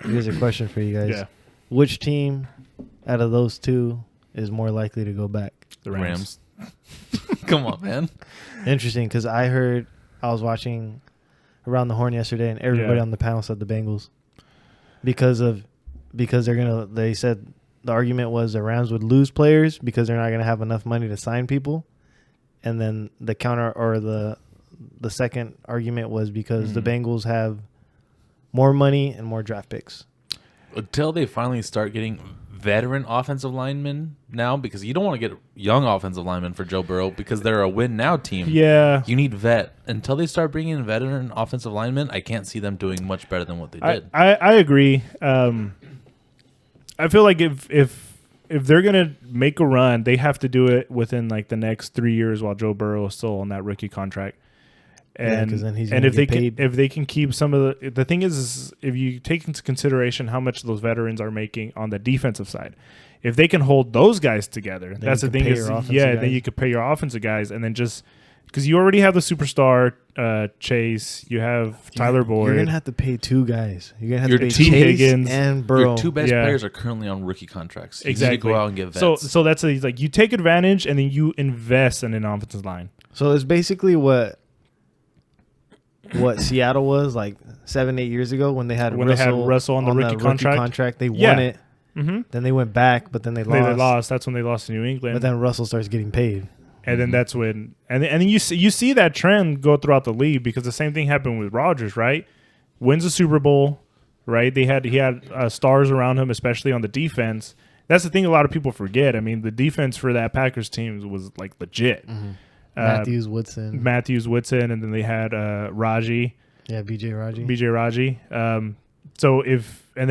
here's a question for you guys. Yeah. Which team out of those two is more likely to go back? The Rams. Come on, man. Interesting, because I was watching Around the Horn yesterday, and everybody on the panel said the Bengals because they said the argument was the Rams would lose players because they're not going to have enough money to sign people, and then the counter or the second argument was because the Bengals have more money and more draft picks. Until they finally start getting veteran offensive linemen now, because you don't want to get young offensive linemen for Joe Burrow because they're a win now team. Yeah. You need vet. Until they start bringing in veteran offensive linemen, I can't see them doing much better than what they did. I agree. I feel like if they're going to make a run, they have to do it within like the next 3 years while Joe Burrow is still on that rookie contract. And then he's if they can keep some of the thing is if you take into consideration how much those veterans are making on the defensive side, if they can hold those guys together, then that's the thing is then you could pay your offensive guys, and then just because you already have the superstar Chase, you have Tyler Boyd. You're gonna have to pay two guys. You're gonna have to pay T. Chase Higgins and Burrow. Your two best players are currently on rookie contracts. You exactly. need to go out and get vets. So that's like you take advantage and then you invest in an offensive line. So it's basically what Seattle was like 7-8 years ago when they had Russell on the rookie contract. They won it. Mm-hmm. Then they went back, but then they lost. That's when they lost to New England. But then Russell starts getting paid. And then that's when and then you see that trend go throughout the league because the same thing happened with Rodgers, right? Wins the Super Bowl, right? He had stars around him, especially on the defense. That's the thing a lot of people forget. I mean, the defense for that Packers team was like legit. Mm-hmm. Matthews, Woodson, and then they had Raji. Yeah, BJ Raji. And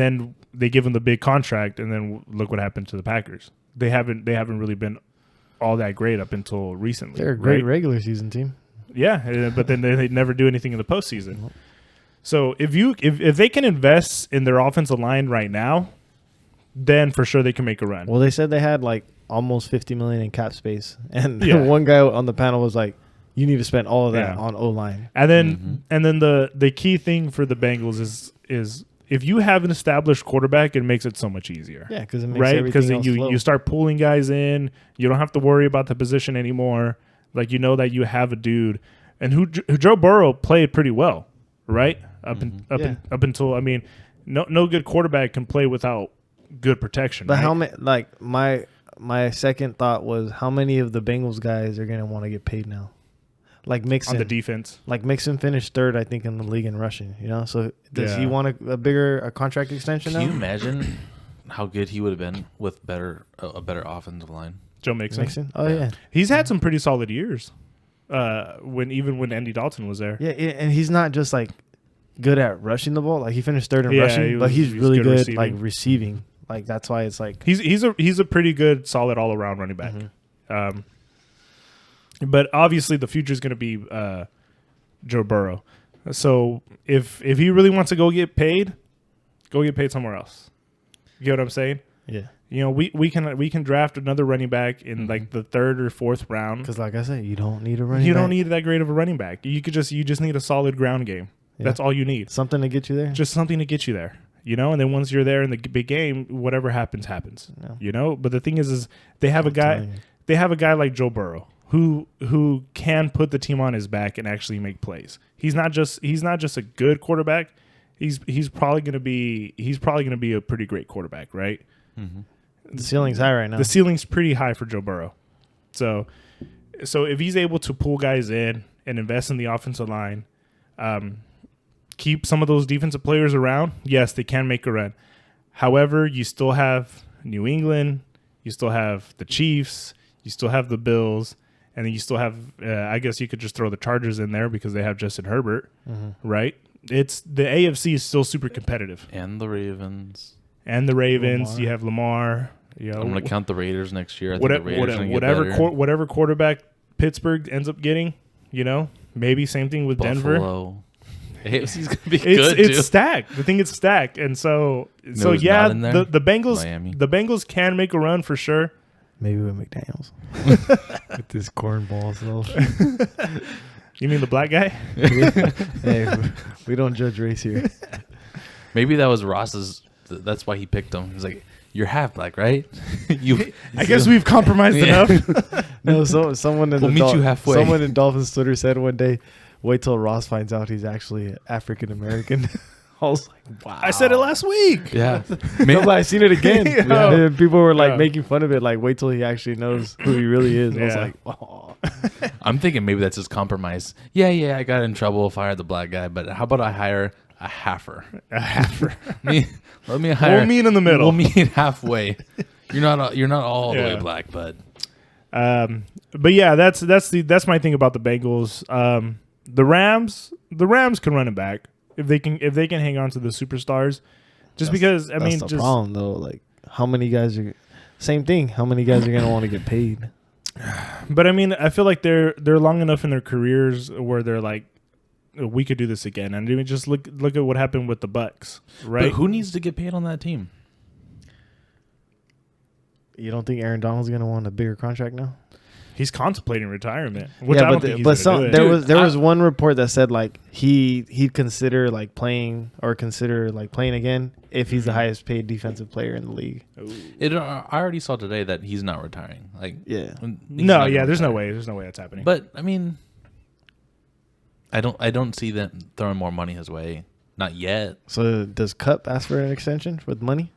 then they give him the big contract, and then look what happened to the Packers. They haven't really been all that great up until recently. They're a great regular season team. Yeah, but then they never do anything in the postseason. Mm-hmm. So if they can invest in their offensive line right now, then for sure they can make a run. Well, they said they had like almost $50 million in cap space, and one guy on the panel was like, "You need to spend all of that on O-line." And then the key thing for the Bengals is if you have an established quarterback, it makes it so much easier. Yeah, because it makes everything else flow. You start pulling guys in. You don't have to worry about the position anymore. Like you know that you have a dude, and who Joe Burrow played pretty well, right? Up until no good quarterback can play without good protection. But right? how many? Like my second thought was how many of the Bengals guys are gonna want to get paid now? Like Mixon on the defense. Like Mixon finished third, I think, in the league in rushing. You know, so does he want a contract extension now? Can you imagine how good he would have been with a better offensive line? Joe Mixon. Oh yeah, he's had some pretty solid years. When Andy Dalton was there. Yeah, and he's not just like good at rushing the ball. Like he finished third in rushing, but he's really good receiving. Like receiving. Like that's why it's like he's a pretty good, solid all around running back. Mm-hmm. But obviously the future is going to be Joe Burrow. So if he really wants to go get paid somewhere else. You get what I'm saying? Yeah. You know, we can draft another running back in like the third or fourth round. Because like I said, you don't need a running back. You don't need that great of a running back. You just need a solid ground game. Yeah. That's all you need. Something to get you there. Just something to get you there. You know, and then once you're there in the big game, whatever happens. Yeah. You know, but the thing is they have a guy like Joe Burrow who can put the team on his back and actually make plays. He's not just a good quarterback. He's probably gonna be a pretty great quarterback, right? Mm-hmm. The ceiling's high right now. The ceiling's pretty high for Joe Burrow. So if he's able to pull guys in and invest in the offensive line, keep some of those defensive players around, yes, they can make a run. However, you still have New England, you still have the Chiefs, you still have the Bills, and then you still have, I guess you could just throw the Chargers in there because they have Justin Herbert, right? It's the AFC is still super competitive. And the Ravens. Lamar. You have Lamar. You know, I'm going to count the Raiders next year. I think the Raiders are whatever quarterback Pittsburgh ends up getting, you know, maybe same thing with Buffalo. Denver. AFC's going to be good, too. It's stacked. The thing is stacked. And the Bengals can make a run for sure. Maybe with McDaniels. With this cornballs though. You mean the black guy? Hey, we don't judge race here. Maybe that was Ross's. That's why he picked him. He's like, "You're half black, right?" I guess we've compromised enough. No, someone in We'll meet you halfway. Someone in Dolphins Twitter said one day, "Wait till Ross finds out he's actually African American." I was like, wow. I said it last week. Yeah. No, but I seen it again. Yeah. And people were like Yeah. making fun of it. Like, wait till he actually knows who he really is. I was Yeah. like, oh. I'm thinking maybe that's his compromise. Yeah, I got in trouble if I hired the black guy, but how about I hire a halfer? A halfer. Let me hire. We'll meet in the middle. We'll meet halfway. You're not all the way Yeah. black, but But yeah, that's my thing about the Bengals. The Rams can run it back if they can hang on to the superstars. Just because I mean, that's the problem though. Like, how many guys are? Same thing. How many guys are gonna want to get paid? But I mean, I feel like they're long enough in their careers where they're like, we could do this again. And I mean, just look at what happened with the Bucks, right? But who needs to get paid on that team? You don't think Aaron Donald's gonna want a bigger contract now? He's contemplating retirement, which I don't think he's but gonna do it. there was one report that said like he'd consider like playing again if he's the highest paid defensive player in the league. I already saw today that he's not retiring. Like, Yeah. There's no way that's happening. But I mean, I don't see them throwing more money his way. Not yet. So does Cup ask for an extension with money?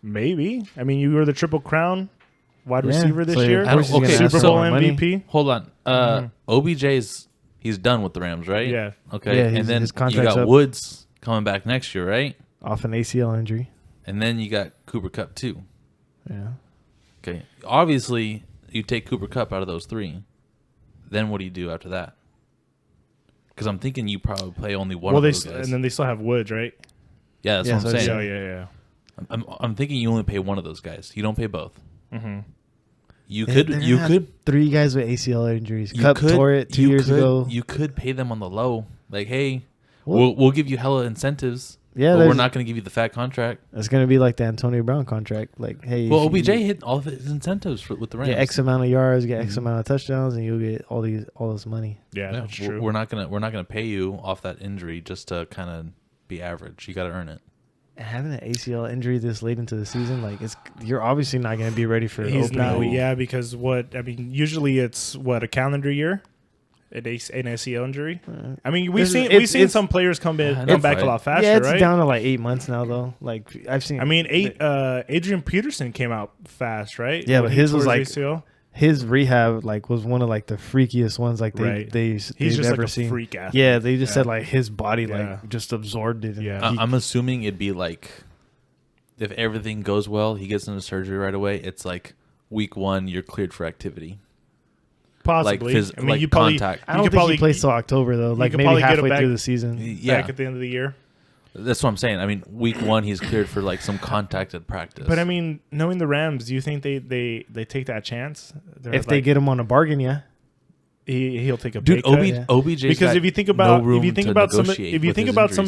Maybe. I mean, you were the Triple Crown wide receiver this So year. of course he's gonna Okay, ask Super for Bowl more money. MVP. Hold on. OBJ's done with the Rams, right? Yeah. Okay. Yeah, and then his you contract's got up. Woods coming back next year, right? Off an ACL injury. And then you got Cooper Kupp too. Yeah. Okay. Obviously, you take Cooper Kupp out of those three. Then what do you do after that? Because I'm thinking you probably play only one of those guys. And then they still have Woods, right? Yeah, that's Yeah, what so I'm it's- saying. Yeah. I'm thinking you only pay one of those guys. You don't pay both. Mm-hmm. You They're could gonna you have could 3 guys with ACL injuries. you Cup could- tore it 2 you years could- ago. You could pay them on the low. Like, hey, Well- we'll give you hella incentives. Yeah, but we're there's- not going to give you the fat contract. It's gonna be like the Antonio Brown contract. Like, hey, Well, if OBJ you hit all of his incentives with the Rams. get X amount of yards, get X Mhm. amount of touchdowns, and you'll get all this money. Yeah, Yeah, that's true. we're not gonna pay you off that injury just to kind of be average. You got to earn it. And having an ACL injury this late into the season, like you're obviously not gonna be ready for. He's opening not. week. Yeah, because usually it's a calendar year, an ACL injury. I mean, we've seen some players come Yeah, back a lot faster, Yeah, it's right? down to like 8 months now, though. Like I've seen. I mean, Adrian Peterson came out fast, right? Yeah, When but he his tore was like ACL. his rehab was one of like the freakiest ones like Right. they've He's just ever like a seen. freak athlete. Yeah, they just Yeah. said like his body Yeah. like just absorbed it. And Yeah. he- I'm assuming it'd be like if everything goes well, he gets into surgery right away. It's like week 1, you're cleared for activity. Possibly. Like I mean, like you probably contact. I don't think he plays till October though. Like could maybe probably get it halfway back- through the season. Yeah, back at the end of the year. that's what I'm saying. I mean, week 1, he's cleared for like some contacted practice. But I mean, knowing the Rams, do you think they take that chance? They're If they like, get him on a bargain, yeah. he'll take a pay dude, cut. Yeah. OBJ Because if you think about some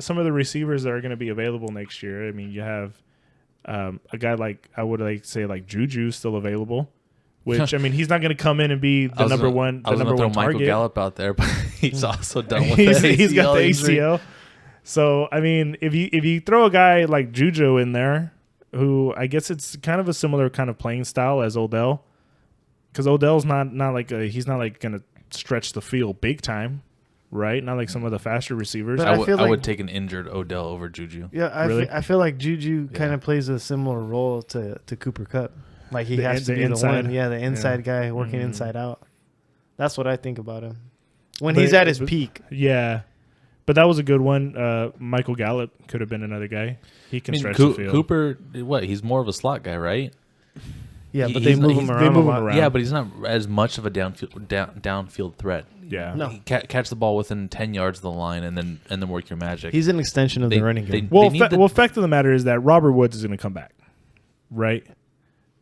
some of the receivers that are going to be available next year, I mean, you have a guy like I would like say like Juju still available, which I mean he's not going to come in and be the number one I was gonna throw Michael target. Gallup out there, but he's also done with he's got the injury. ACL. So I mean, if you throw a guy like Juju in there, who I guess it's kind of a similar kind of playing style as Odell, because Odell's not like he's not like going to stretch the field big time, right? Not like some of the faster receivers. But I I would feel like- would take an injured Odell over Juju. Yeah, Really? I feel like Juju kind Yeah. of plays a similar role to Cooper Kupp. Like he The has in- to the be inside. the one, the inside guy working Mhm. inside out. That's what I think about him. When But- he's at his but- peak. Yeah, but that was a good one. Michael Gallup could have been another guy. He can stretch the field. Cooper, what? He's more of a slot guy, right? Yeah, He- but they he's not- move he's- him they around move a him lot. around. Yeah, but he's not as much of a downfield threat. Yeah. No. Catch the ball within 10 yards of the line, and then work your magic. He's an extension of They- the running they- game. Well, need the- fact of the matter is that Robert Woods is going to come back, right?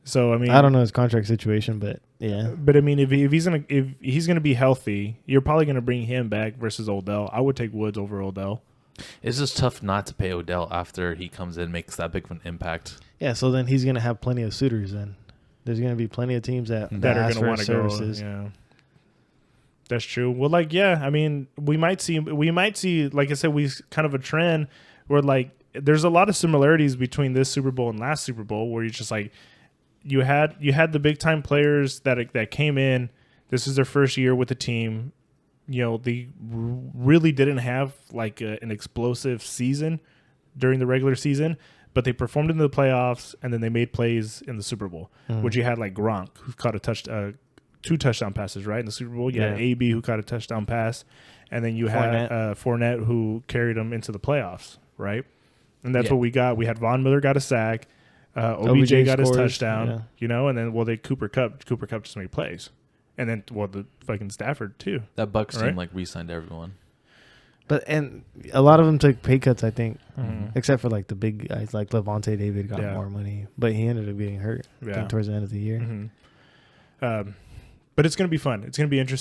So I mean, I don't know his contract situation, but yeah. But I mean, if he's gonna be healthy, you're probably gonna bring him back versus Odell. I would take Woods over Odell. It's just tough not to pay Odell after he comes in, makes that big of an impact. Yeah, so then he's going to have plenty of suitors then. There's going to be plenty of teams that That are ask gonna for want his to go. services. Yeah. That's true. Well, like, yeah, I mean, we might see, like I said, we kind of a trend where like there's a lot of similarities between this Super Bowl and last Super Bowl, where you just like you had the big time players that came in. This is their first year with the team. You know, they really didn't have like an explosive season during the regular season, but they performed in the playoffs and then they made plays in the Super Bowl, which you had like Gronk, who caught a 2 touchdown passes, right? In the Super Bowl, you had AB, who caught a touchdown pass, and then you had Fournette, who carried them into the playoffs, right? And that's what we got. We had Von Miller got a sack, OBJ got his touchdown, you know, and then Cooper Kupp just made plays, and then the fucking Stafford too. That Bucs team like re-signed everyone, and a lot of them took pay cuts, I think, except for like the big guys like Levante David got more money, but he ended up getting hurt towards the end of the year. But it's going to be fun. It's going to be interesting.